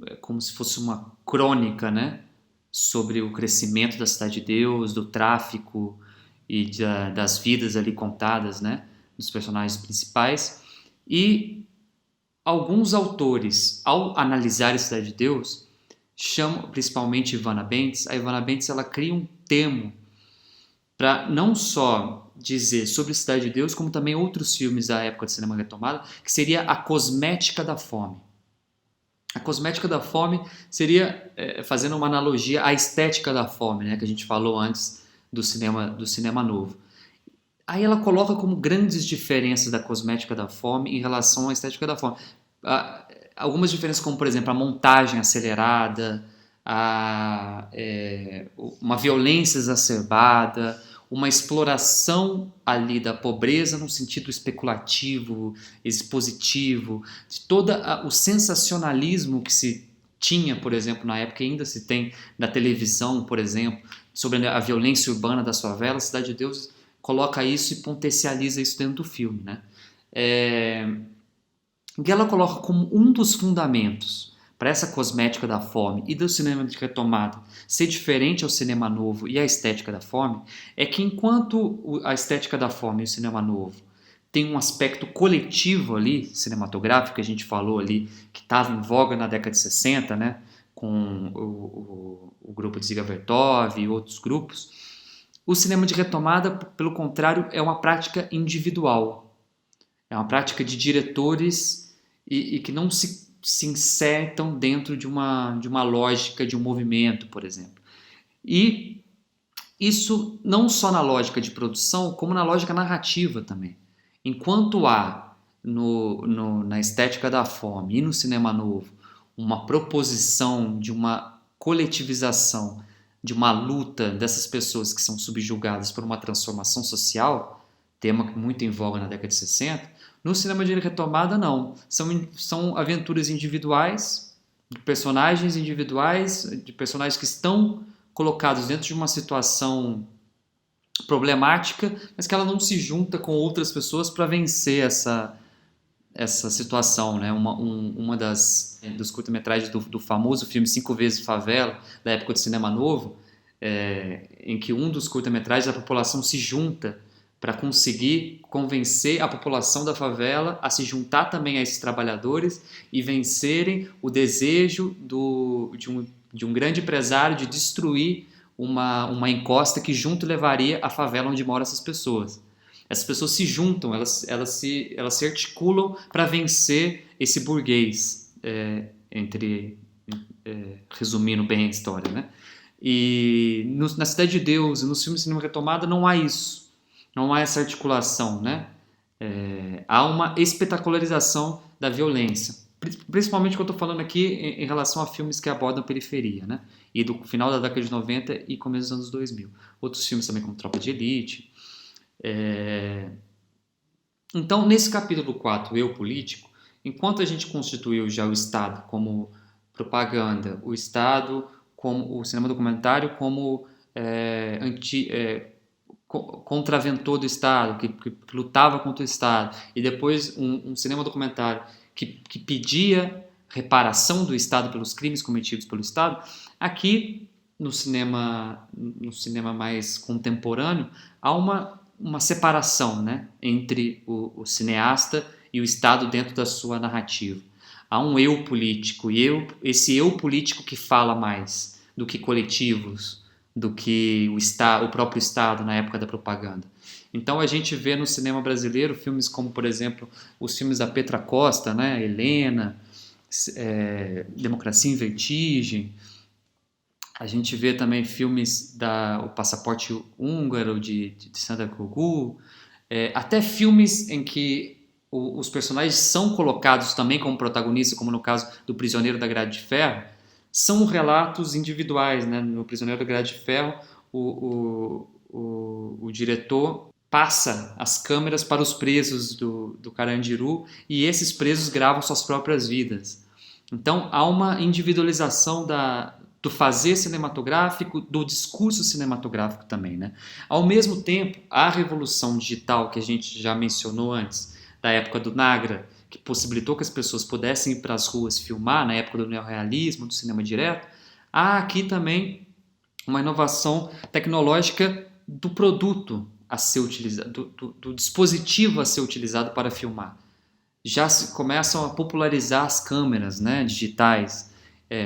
É como se fosse uma crônica, né? Sobre o crescimento da Cidade de Deus, do tráfico e das vidas ali contadas, né? Dos personagens principais. E alguns autores, ao analisar a Cidade de Deus, chamam, principalmente Ivana Bentes, a Ivana Bentes ela cria um termo para não só dizer sobre Cidade de Deus, como também outros filmes da época de cinema retomada, que seria a cosmética da fome. A cosmética da fome seria, fazendo uma analogia à estética da fome, né, que a gente falou antes do cinema novo. Aí ela coloca como grandes diferenças da cosmética da fome em relação à estética da fome. Algumas diferenças, como por exemplo a montagem acelerada, uma violência exacerbada, uma exploração ali da pobreza num sentido especulativo, expositivo, de todo o sensacionalismo que se tinha, por exemplo, na época, ainda se tem da televisão, por exemplo, sobre a violência urbana das favelas. Cidade de Deus coloca isso e potencializa isso dentro do filme, né? Que ela coloca como um dos fundamentos para essa cosmética da fome e do cinema de retomada ser diferente ao cinema novo e à estética da fome, é que enquanto a estética da fome e o cinema novo tem um aspecto coletivo ali, cinematográfico, que a gente falou ali, que estava em voga na década de 60, né, com o grupo de Ziga Vertov e outros grupos, o cinema de retomada, pelo contrário, é uma prática individual. É uma prática de diretores e que não se insertam dentro de uma lógica de um movimento, por exemplo. E isso não só na lógica de produção, como na lógica narrativa também. Enquanto há na estética da fome e no cinema novo uma proposição de uma coletivização, de uma luta dessas pessoas que são subjugadas por uma transformação social, tema muito em voga na década de 60, no cinema de retomada não. São aventuras individuais, de personagens individuais, de personagens que estão colocados dentro de uma situação problemática, mas que ela não se junta com outras pessoas para vencer essa situação, né? Uma dos curta-metragens do famoso filme Cinco Vezes Favela, da época do cinema novo, em que um dos curta-metragens a população se junta para conseguir convencer a população da favela a se juntar também a esses trabalhadores e vencerem o desejo de um grande empresário de destruir uma encosta que junto levaria à favela onde moram essas pessoas. Essas pessoas se juntam, elas se articulam para vencer esse burguês, resumindo bem a história, né? E na Cidade de Deus e nos filmes de cinema retomada não há isso, não há essa articulação, né? Há uma espetacularização da violência, principalmente que eu estou falando aqui em relação a filmes que abordam a periferia, né? E do final da década de 90 e começo dos anos 2000. Outros filmes também como Tropa de Elite. Então, nesse capítulo 4, Eu Político, enquanto a gente constituiu já o Estado como propaganda, o Estado como o cinema documentário como contraventor do Estado, que lutava contra o Estado, e depois um cinema documentário que pedia reparação do Estado pelos crimes cometidos pelo Estado, aqui no cinema mais contemporâneo há uma separação, né, entre o cineasta e o Estado dentro da sua narrativa. Há um eu político, e esse eu político que fala mais do que coletivos, do que o próprio Estado na época da propaganda. Então a gente vê no cinema brasileiro filmes como, por exemplo, os filmes da Petra Costa, né, Helena, Democracia em Vertigem. A gente vê também filmes O Passaporte Húngaro, de Sandra Kogu, até filmes em que os personagens são colocados também como protagonistas, como no caso do Prisioneiro da Grade de Ferro, são relatos individuais, né? No Prisioneiro da Grade de Ferro, o diretor passa as câmeras para os presos do Carandiru e esses presos gravam suas próprias vidas. Então há uma individualização do fazer cinematográfico, do discurso cinematográfico também, né? Ao mesmo tempo, a revolução digital que a gente já mencionou antes, da época do Nagra, que possibilitou que as pessoas pudessem ir para as ruas filmar, na época do neorrealismo, do cinema direto, há aqui também uma inovação tecnológica do produto a ser utilizado, do dispositivo a ser utilizado para filmar. Já começam a popularizar as câmeras, né, digitais,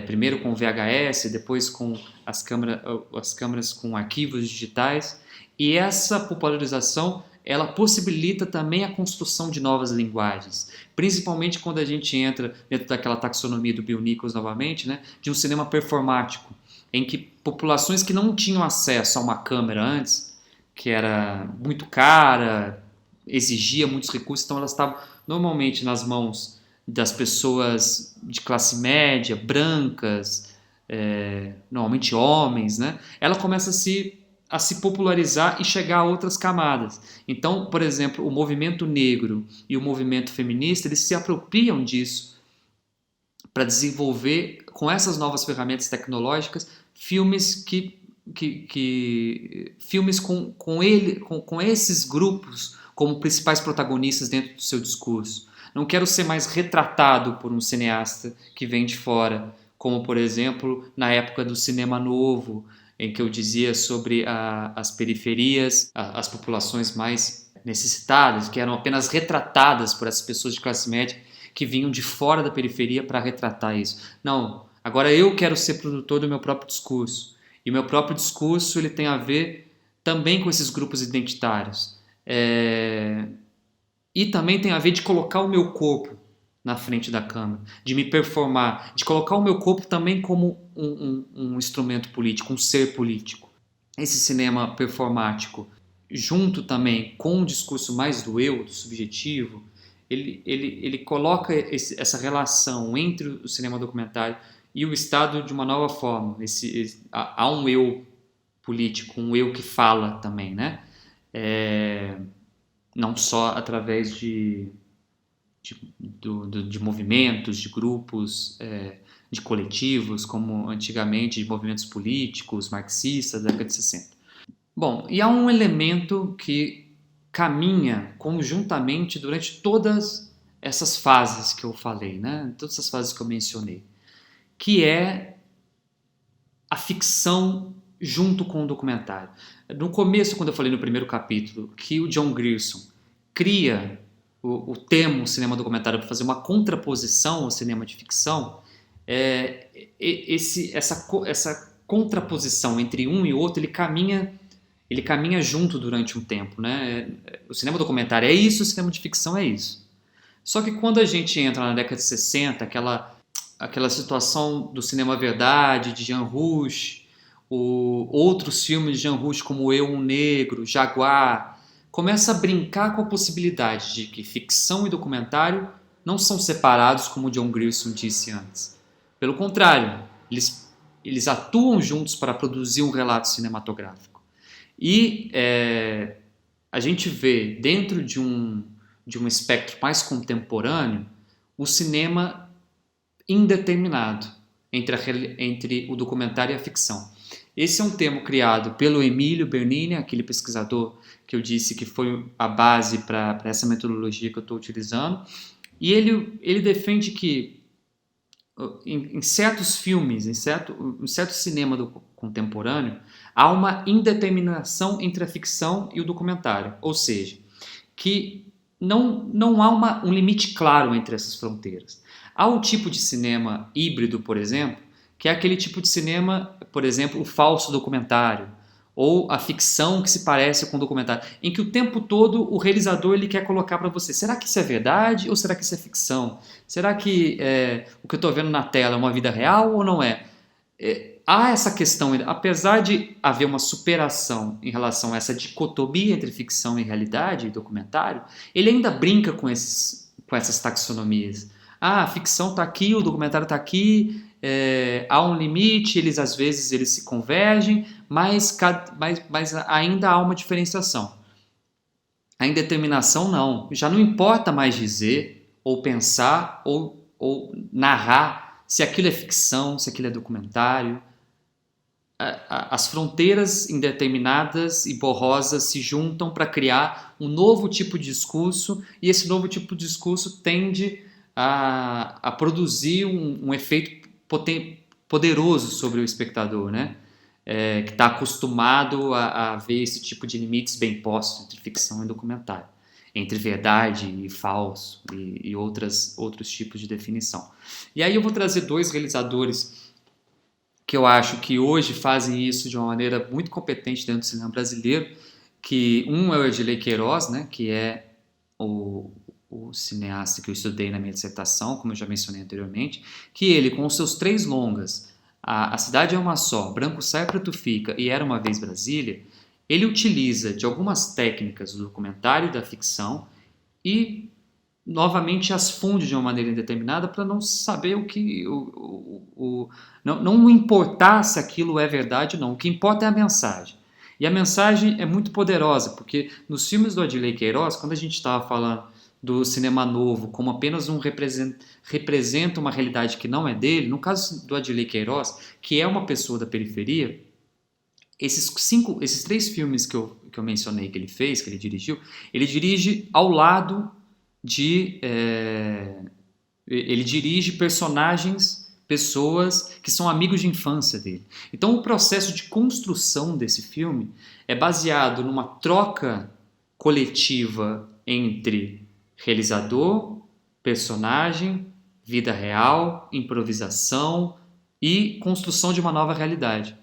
primeiro com VHS, depois com as câmeras com arquivos digitais, e essa popularização ela possibilita também a construção de novas linguagens, principalmente quando a gente entra dentro daquela taxonomia do Bill Nichols novamente, né, de um cinema performático, em que populações que não tinham acesso a uma câmera antes, que era muito cara, exigia muitos recursos, então elas estavam normalmente nas mãos das pessoas de classe média, brancas, normalmente homens, né? Ela começa a se popularizar e chegar a outras camadas. Então, por exemplo, o movimento negro e o movimento feminista, eles se apropriam disso para desenvolver, com essas novas ferramentas tecnológicas, filmes filmes com esses grupos como principais protagonistas dentro do seu discurso. Não quero ser mais retratado por um cineasta que vem de fora, como, por exemplo, na época do cinema novo, em que eu dizia sobre as periferias, as populações mais necessitadas, que eram apenas retratadas por essas pessoas de classe média que vinham de fora da periferia para retratar isso. Não, agora eu quero ser produtor do meu próprio discurso. E o meu próprio discurso ele tem a ver também com esses grupos identitários. E também tem a ver de colocar o meu corpo na frente da câmera, de me performar, de colocar o meu corpo também como um instrumento político, um ser político. Esse cinema performático, junto também com um discurso mais do eu, do subjetivo, ele coloca essa relação entre o cinema documentário e o Estado de uma nova forma. Há um eu político, um eu que fala também, né? Não só através de movimentos, de grupos, de coletivos, como antigamente, de movimentos políticos, marxistas, da década de 60. Bom, e há um elemento que caminha conjuntamente durante todas essas fases que eu falei, né? Todas essas fases que eu mencionei, que é a ficção junto com o documentário. No começo, quando eu falei no primeiro capítulo, que o John Grierson cria o termo cinema documentário para fazer uma contraposição ao cinema de ficção, essa contraposição entre um e outro, ele caminha junto durante um tempo, né? O cinema documentário é isso, o cinema de ficção é isso. Só que quando a gente entra na década de 60, aquela situação do cinema verdade, de Jean Rouch, outros filmes de Jean Rouch como Eu, um Negro, Jaguar, começa a brincar com a possibilidade de que ficção e documentário não são separados, como o John Grierson disse antes. Pelo contrário, eles atuam juntos para produzir um relato cinematográfico. E a gente vê dentro de um espectro mais contemporâneo o cinema indeterminado entre o documentário e a ficção. Esse é um termo criado pelo Emílio Bernini, aquele pesquisador que eu disse que foi a base para essa metodologia que eu estou utilizando, e ele defende que em certos filmes, em certo cinema contemporâneo, há uma indeterminação entre a ficção e o documentário, ou seja, que não há um limite claro entre essas fronteiras. Há o tipo de cinema híbrido, por exemplo, que é aquele tipo de cinema, por exemplo, o falso documentário, ou a ficção que se parece com o documentário, em que o tempo todo o realizador ele quer colocar para você, será que isso é verdade ou será que isso é ficção? Será que o que eu estou vendo na tela é uma vida real ou não é? Há essa questão, apesar de haver uma superação em relação a essa dicotomia entre ficção e realidade e documentário, ele ainda brinca com essas taxonomias. A ficção está aqui, o documentário está aqui, há um limite, às vezes eles se convergem, mas ainda há uma diferenciação. A indeterminação não, já não importa mais dizer, ou pensar, ou narrar se aquilo é ficção, se aquilo é documentário. As fronteiras indeterminadas e borrosas se juntam para criar um novo tipo de discurso, e esse novo tipo de discurso tende a produzir um efeito poderoso sobre o espectador, né? Que está acostumado a ver esse tipo de limites bem postos entre ficção e documentário, entre verdade e falso e outros tipos de definição. E aí eu vou trazer dois realizadores que eu acho que hoje fazem isso de uma maneira muito competente dentro do cinema brasileiro, que um é o Edilei Queiroz, né, que é o cineasta que eu estudei na minha dissertação, como eu já mencionei anteriormente, que ele, com os seus 3 longas, A Cidade é uma Só, Branco Sai, Preto Fica e Era Uma Vez Brasília, ele utiliza de algumas técnicas do documentário e da ficção e novamente as funde de uma maneira indeterminada para não saber não importar se aquilo é verdade ou não. O que importa é a mensagem. E a mensagem é muito poderosa, porque nos filmes do Adilei Queiroz, quando a gente estava falando do cinema novo como apenas representa uma realidade que não é dele, no caso do Adilei Queiroz, que é uma pessoa da periferia, esses 3 filmes que eu mencionei que ele fez, que ele dirigiu, ele dirige ao lado ele dirige personagens, pessoas que são amigos de infância dele. Então o processo de construção desse filme é baseado numa troca coletiva entre realizador, personagem, vida real, improvisação e construção de uma nova realidade.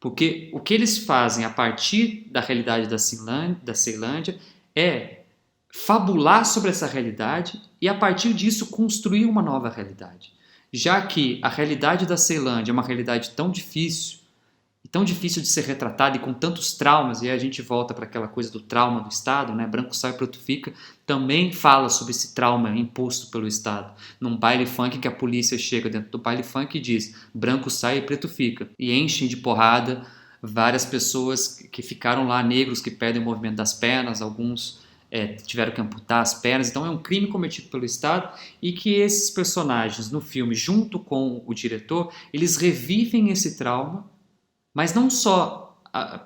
Porque o que eles fazem a partir da realidade da Ceilândia é fabular sobre essa realidade e, a partir disso, construir uma nova realidade. Já que a realidade da Ceilândia é uma realidade tão difícil de ser retratada e com tantos traumas, e aí a gente volta para aquela coisa do trauma do Estado, né? Branco Sai, Preto Fica, também fala sobre esse trauma imposto pelo Estado. Num baile funk que a polícia chega dentro do baile funk e diz branco sai e preto fica, e enchem de porrada várias pessoas que ficaram lá, negros que perdem o movimento das pernas, alguns tiveram que amputar as pernas. Então é um crime cometido pelo Estado, e que esses personagens no filme, junto com o diretor, eles revivem esse trauma, mas não só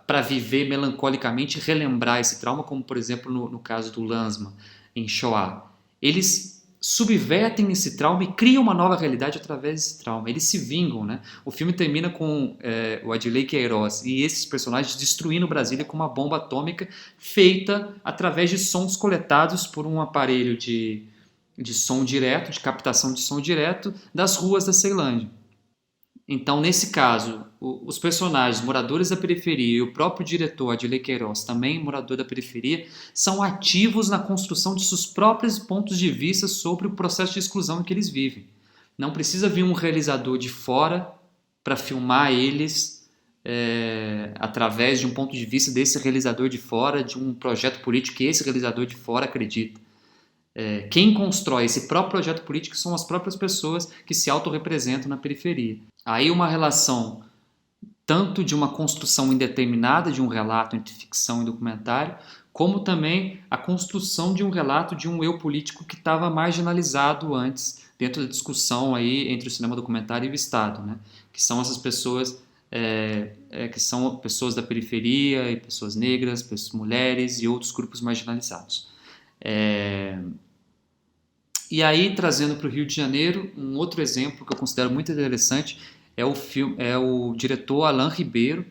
para viver melancolicamente e relembrar esse trauma, como por exemplo no caso do Lanzmann em Shoah. Eles subvertem esse trauma e criam uma nova realidade através desse trauma. Eles se vingam, né? O filme termina com o Adley Queiroz e esses personagens destruindo Brasília com uma bomba atômica feita através de sons coletados por um aparelho de som direto, de captação de som direto das ruas da Ceilândia. Então, nesse caso, os personagens, moradores da periferia e o próprio diretor, Adley Queiroz, também morador da periferia, são ativos na construção de seus próprios pontos de vista sobre o processo de exclusão em que eles vivem. Não precisa vir um realizador de fora para filmar eles através de um ponto de vista desse realizador de fora, de um projeto político que esse realizador de fora acredita. Quem constrói esse próprio projeto político são as próprias pessoas que se autorrepresentam na periferia. Aí uma relação tanto de uma construção indeterminada de um relato entre ficção e documentário, como também a construção de um relato de um eu político que estava marginalizado antes, dentro da discussão aí entre o cinema documentário e o Estado, né? Que são essas pessoas que são pessoas da periferia, e pessoas negras, pessoas, mulheres e outros grupos marginalizados. E aí, trazendo para o Rio de Janeiro, um outro exemplo que eu considero muito interessante é o diretor Alain Ribeiro.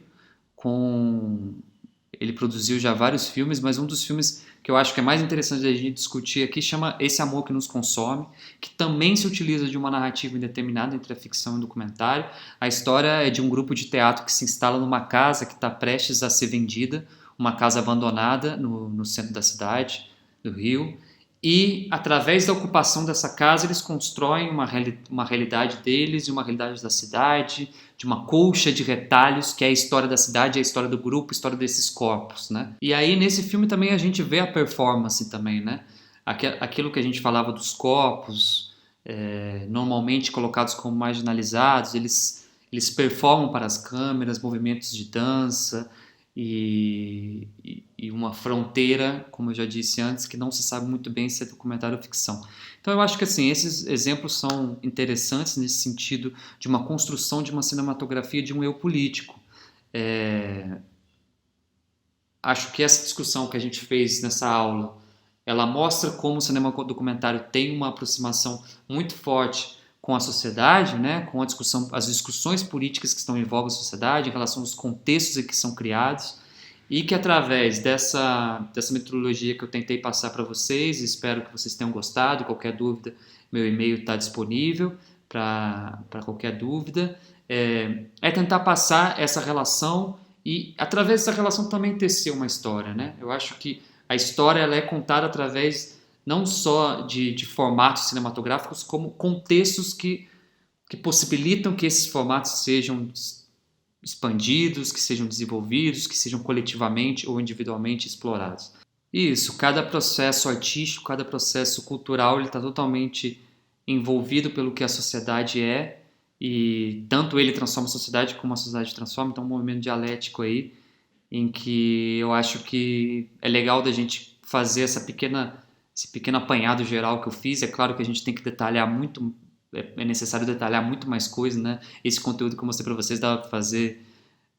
Ele produziu já vários filmes, mas um dos filmes que eu acho que é mais interessante a gente discutir aqui chama Esse Amor que Nos Consome, que também se utiliza de uma narrativa indeterminada entre a ficção e o documentário. A história é de um grupo de teatro que se instala numa casa que está prestes a ser vendida, uma casa abandonada no centro da cidade, do Rio. E, através da ocupação dessa casa, eles constroem uma realidade deles e uma realidade da cidade, de uma colcha de retalhos, que é a história da cidade, a história do grupo, a história desses corpos, né? E aí, nesse filme, também a gente vê a performance também, né? Aquilo que a gente falava dos corpos, normalmente colocados como marginalizados, eles performam para as câmeras, movimentos de dança, e uma fronteira, como eu já disse antes, que não se sabe muito bem se é documentário ou ficção. Então eu acho que assim, esses exemplos são interessantes nesse sentido de uma construção de uma cinematografia de um eu político. Acho que essa discussão que a gente fez nessa aula, ela mostra como o cinema documentário tem uma aproximação muito forte com a sociedade, né, com as discussões políticas que estão em voga na sociedade, em relação aos contextos em que são criados, e que através dessa metodologia que eu tentei passar para vocês, espero que vocês tenham gostado. Qualquer dúvida, meu e-mail está disponível para qualquer dúvida, é tentar passar essa relação e através dessa relação também tecer uma história, né? Eu acho que a história ela é contada através não só de formatos cinematográficos, como contextos que possibilitam que esses formatos sejam expandidos, que sejam desenvolvidos, que sejam coletivamente ou individualmente explorados. Isso, cada processo artístico, cada processo cultural, ele está totalmente envolvido pelo que a sociedade é, e tanto ele transforma a sociedade como a sociedade transforma. Então, um movimento dialético aí, em que eu acho que é legal da gente fazer esse pequeno apanhado geral que eu fiz. É claro que a gente tem que detalhar muito, é necessário detalhar muito mais coisas, né? Esse conteúdo que eu mostrei para vocês dá para fazer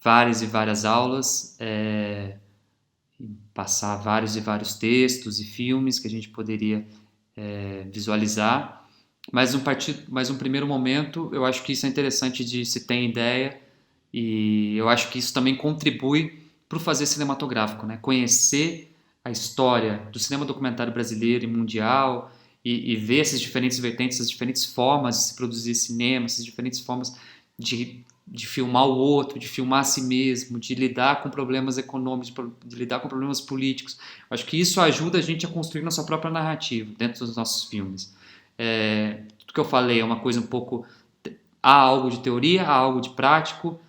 várias e várias aulas, passar vários e vários textos e filmes que a gente poderia visualizar. Mas um primeiro momento, eu acho que isso é interessante de se ter ideia, e eu acho que isso também contribui para o fazer cinematográfico, né? Conhecer a história do cinema documentário brasileiro e mundial, e ver essas diferentes vertentes, essas diferentes formas de se produzir cinema, essas diferentes formas de filmar o outro, de filmar a si mesmo, de lidar com problemas econômicos, de lidar com problemas políticos. Eu acho que isso ajuda a gente a construir nossa própria narrativa dentro dos nossos filmes. Tudo que eu falei é uma coisa um pouco... Há algo de teoria, há algo de prático.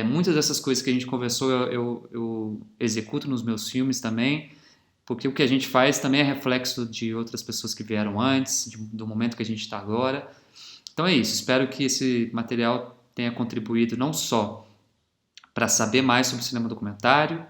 Muitas dessas coisas que a gente conversou eu executo nos meus filmes também, porque o que a gente faz também é reflexo de outras pessoas que vieram antes, do momento que a gente está agora. Então é isso, espero que esse material tenha contribuído não só para saber mais sobre o cinema documentário,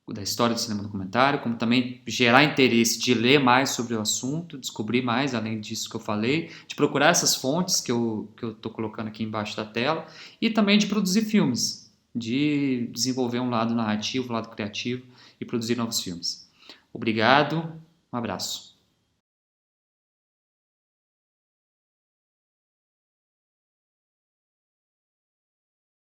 da história do cinema documentário, como também gerar interesse de ler mais sobre o assunto, descobrir mais, além disso que eu falei, de procurar essas fontes que eu estou colocando aqui embaixo da tela, e também de produzir filmes, de desenvolver um lado narrativo, um lado criativo e produzir novos filmes. Obrigado, um abraço.